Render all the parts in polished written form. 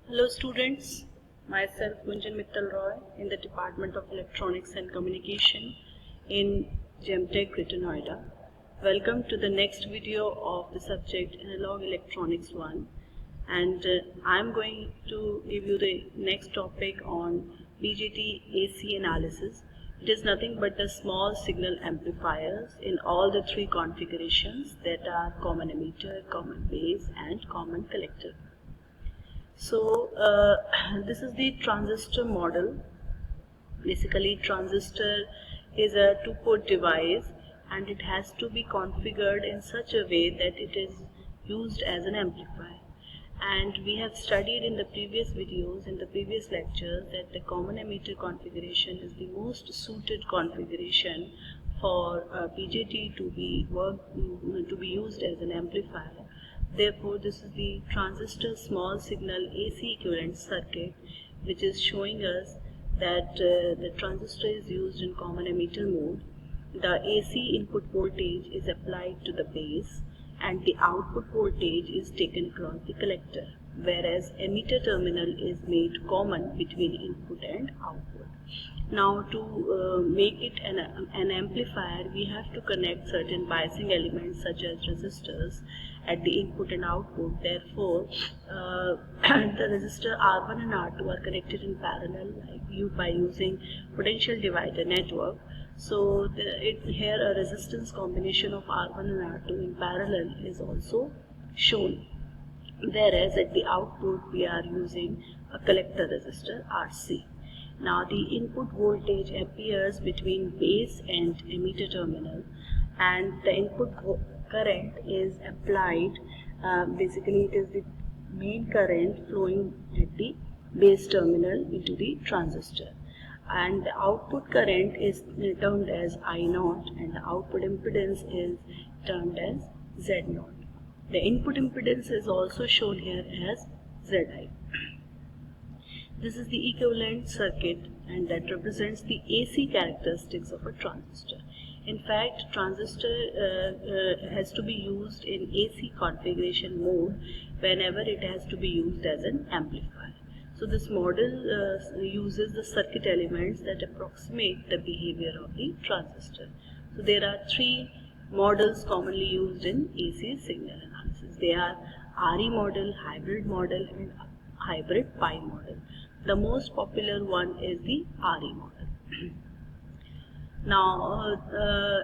Hello students, myself Gunjan Mittal Roy in the Department of Electronics and Communication in GEMTech Greater Noida. Welcome to the next video of the subject Analog Electronics 1, and I am going to give you the next topic on BJT AC analysis. It is nothing but the small signal amplifiers in all the three configurations that are common emitter, common base and common collector. So this is the transistor model. Basically, transistor is a two-port device and it has to be configured in such a way that it is used as an amplifier. And we have studied in the previous videos, in the previous lectures, that the common emitter configuration is the most suited configuration for BJT to be used as an amplifier. Therefore, this is the transistor small signal AC equivalent circuit, which is showing us that the transistor is used in common emitter mode. The AC input voltage is applied to the base and the output voltage is taken across the collector, whereas emitter terminal is made common between input and output. Now to make it an amplifier, we have to connect certain biasing elements such as resistors at the input and output. Therefore, the resistor R1 and R2 are connected in parallel by using potential divider network. So here a resistance combination of R1 and R2 in parallel is also shown, whereas at the output we are using a collector resistor RC. Now the input voltage appears between base and emitter terminal, and the input current is applied. Basically, it is the main current flowing at the base terminal into the transistor, and the output current is termed as I0 and the output impedance is termed as Z0. The input impedance is also shown here as Zi. This is the equivalent circuit and that represents the AC characteristics of a transistor. In fact, transistor has to be used in AC configuration mode whenever it has to be used as an amplifier. So this model uses the circuit elements that approximate the behavior of the transistor. So there are three models commonly used in AC signal analysis. They are RE model, hybrid model and hybrid pi model. The most popular one is the RE model. Now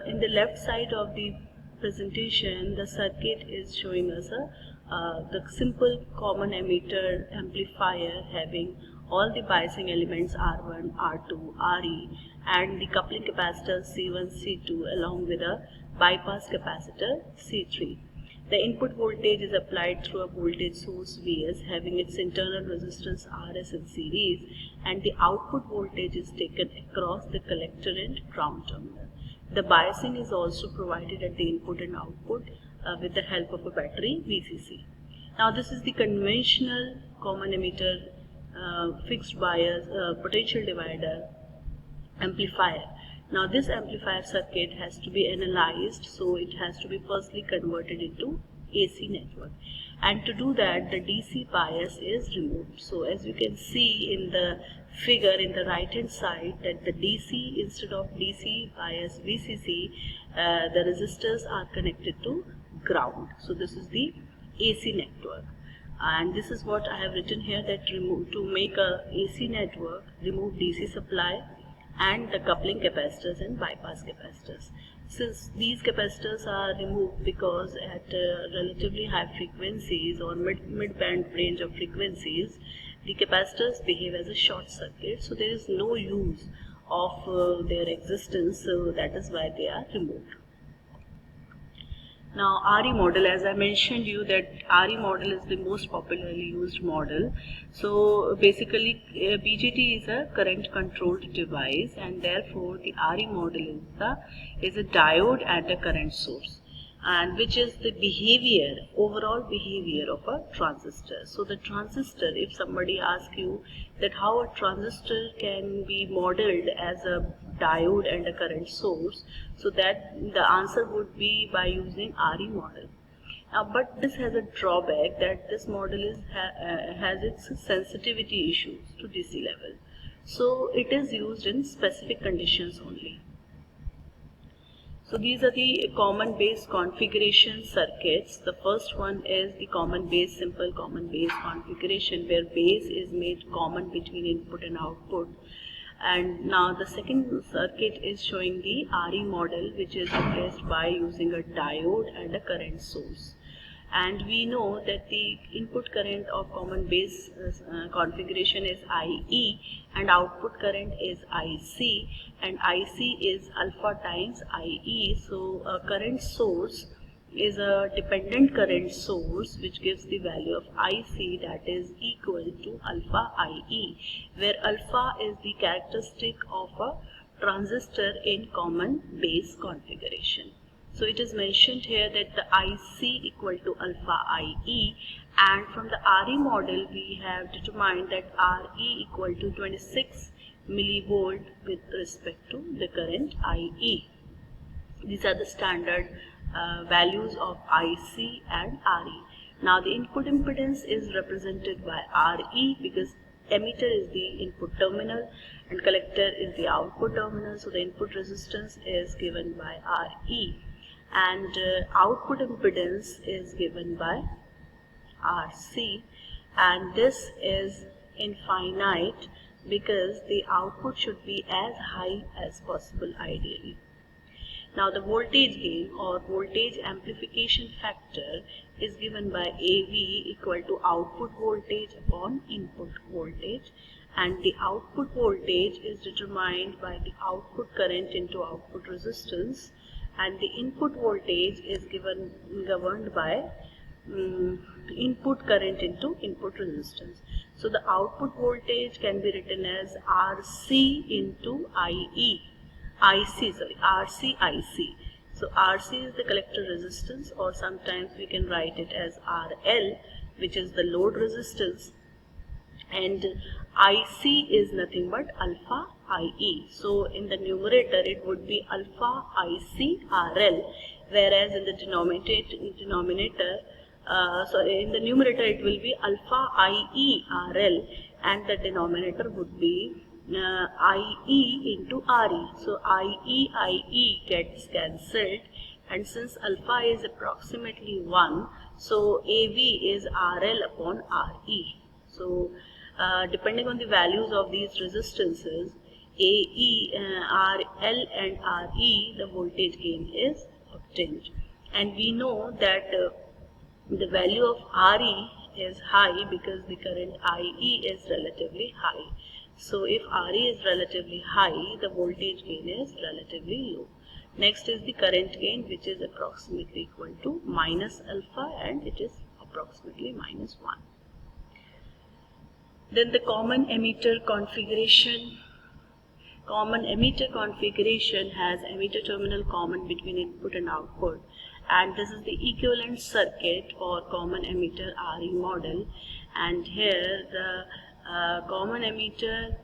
in the left side of the presentation, the circuit is showing us the simple common emitter amplifier having all the biasing elements R1, R2, RE and the coupling capacitors C1, C2 along with a bypass capacitor C3. The input voltage is applied through a voltage source Vs having its internal resistance Rs in series, and the output voltage is taken across the collector and ground terminal. The biasing is also provided at the input and output with the help of a battery VCC. Now this is the conventional common emitter fixed bias potential divider amplifier. Now this amplifier circuit has to be analyzed, so it has to be firstly converted into AC network, and to do that the DC bias is removed. So as you can see in the figure in the right hand side, that the DC, instead of DC bias VCC, the resistors are connected to ground. So this is the AC network, and this is what I have written here, that to make a AC network, remove DC supply and the coupling capacitors and bypass capacitors. Since these capacitors are removed because at relatively high frequencies or mid-band range of frequencies, the capacitors behave as a short circuit, so there is no use of their existence, so that is why they are removed. Now RE model, as I mentioned you that RE model is the most popularly used model. So basically BJT is a current controlled device, and therefore the RE model is a diode and a current source, and which is the overall behavior of a transistor. So the transistor, if somebody asks you that how a transistor can be modeled as a diode and a current source, so that the answer would be by using RE model. But this has a drawback that this model has its sensitivity issues to DC level. So it is used in specific conditions only. So these are the common base configuration circuits. The first one is the simple common base configuration, where base is made common between input and output. And now the second circuit is showing the RE model, which is replaced by using a diode and a current source. And we know that the input current of common base configuration is IE and output current is IC, and IC is alpha times IE. So a current source is a dependent current source which gives the value of IC, that is equal to alpha IE, where alpha is the characteristic of a transistor in common base configuration. So it is mentioned here that the IC equal to alpha IE, and from the RE model we have determined that RE equal to 26 millivolt with respect to the current IE. These are the standard values of IC and RE. Now the input impedance is represented by RE because emitter is the input terminal and collector is the output terminal. So the input resistance is given by RE, and output impedance is given by RC, and this is infinite because the output should be as high as possible ideally. Now the voltage gain or voltage amplification factor is given by AV equal to output voltage upon input voltage, and the output voltage is determined by the output current into output resistance, and the input voltage is governed by input current into input resistance. So the output voltage can be written as RC into RC IC. So RC is the collector resistance, or sometimes we can write it as RL, which is the load resistance, and IC is nothing but alpha IE. So in the numerator it would be alpha IC RL, whereas in the denominator in the numerator it will be alpha IE RL, and the denominator would be IE into RE. So IE gets cancelled, and since alpha is approximately 1, so AV is RL upon RE. So depending on the values of these resistances RL and RE, the voltage gain is obtained. And we know that the value of RE is high because the current IE is relatively high. So if RE is relatively high, the voltage gain is relatively low. Next is the current gain, which is approximately equal to minus alpha, and it is approximately minus 1. Then the common emitter configuration. Common emitter configuration has emitter terminal common between input and output, and this is the equivalent circuit for common emitter RE model. And here the common emitter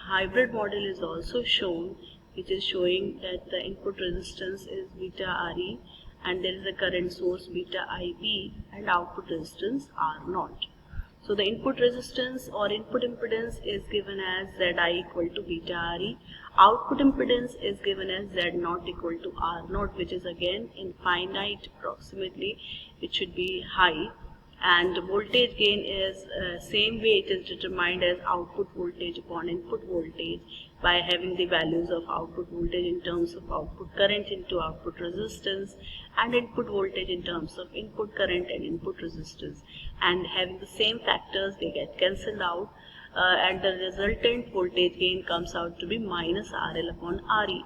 hybrid model is also shown, which is showing that the input resistance is beta RE and there is a current source beta IB and output resistance R0. So the input resistance or input impedance is given as Zi equal to beta RE. Output impedance is given as Z0 equal to R0, which is again infinite approximately, which should be high. And voltage gain is same way, it is determined as output voltage upon input voltage by having the values of output voltage in terms of output current into output resistance, and input voltage in terms of input current and input resistance, and having the same factors, they get cancelled out, and the resultant voltage gain comes out to be minus RL upon RE.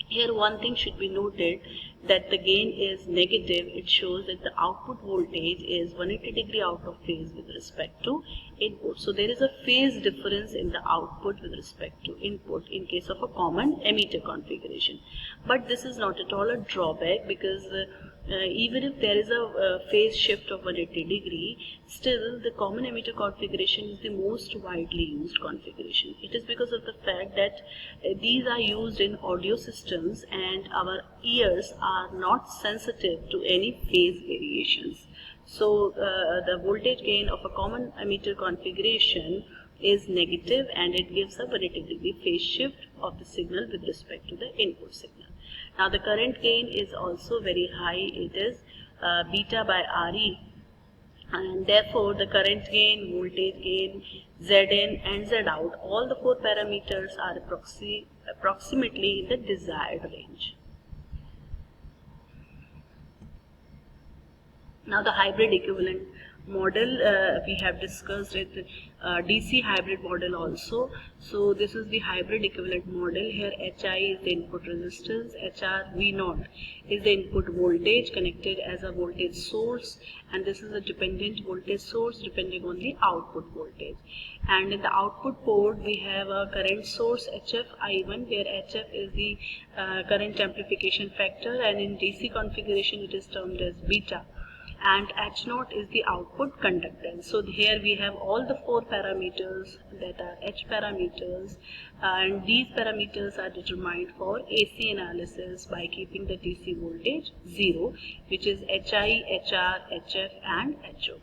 Here one thing should be noted, that the gain is negative. It shows that the output voltage is 180 degree out of phase with respect to input. So there is a phase difference in the output with respect to input in case of a common emitter configuration. But this is not at all a drawback, because even if there is a phase shift of 180 degree, still the common emitter configuration is the most widely used configuration. It is because of the fact that these are used in audio systems and our ears are not sensitive to any phase variations. So the voltage gain of a common emitter configuration is negative, and it gives a 180 degree phase shift of the signal with respect to the input signal. Now the current gain is also very high. It is beta by Re, and therefore the current gain, voltage gain, Zin and Zout, all the four parameters are approximately in the desired range. Now the hybrid equivalent model, we have discussed it, DC hybrid model also. So this is the hybrid equivalent model. Here Hi is the input resistance, HR V0 is the input voltage connected as a voltage source, and this is a dependent voltage source depending on the output voltage. And in the output port we have a current source HF I1, where HF is the current amplification factor, and in DC configuration it is termed as beta, and H0 is the output conductance. So here we have all the four parameters that are H parameters, and these parameters are determined for AC analysis by keeping the DC voltage 0, which is Hi, HR, HF and HO.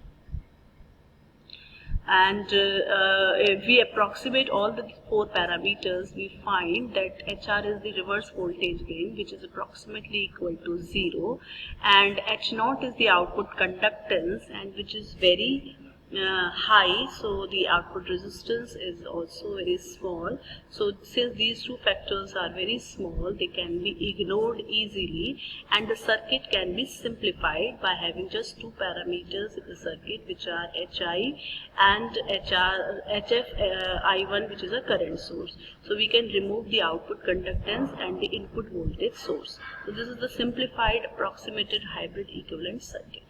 And if we approximate all the four parameters, we find that HR is the reverse voltage gain, which is approximately equal to 0, and H0 is the output conductance, and which is very high, so the output resistance is also very small. So since these two factors are very small, they can be ignored easily, and the circuit can be simplified by having just two parameters in the circuit, which are Hi and HF I1, which is a current source. So we can remove the output conductance and the input voltage source. So this is the simplified approximated hybrid equivalent circuit.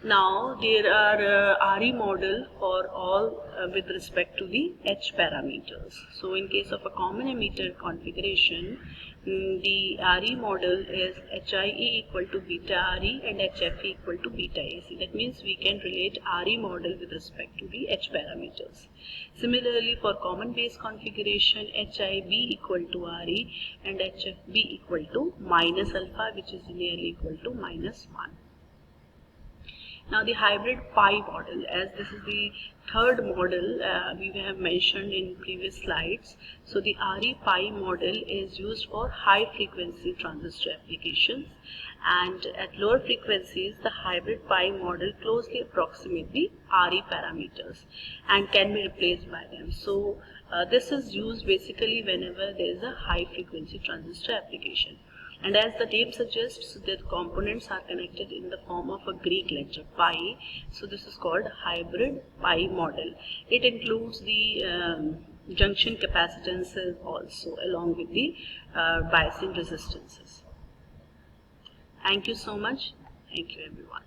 Now there are Re model for all with respect to the H parameters. So in case of a common emitter configuration, the Re model is Hie equal to beta Re and Hfe equal to beta AC. That means we can relate Re model with respect to the H parameters. Similarly, for common base configuration, Hib equal to Re and Hfb equal to minus alpha, which is nearly equal to minus 1. Now the hybrid pi model, as this is the third model we have mentioned in previous slides. So the Re pi model is used for high frequency transistor applications, and at lower frequencies the hybrid pi model closely approximates the Re parameters and can be replaced by them. So this is used basically whenever there is a high frequency transistor application. And as the name suggests, the components are connected in the form of a Greek letter pi. So this is called hybrid pi model. It includes the junction capacitances also, along with the biasing resistances. Thank you so much. Thank you everyone.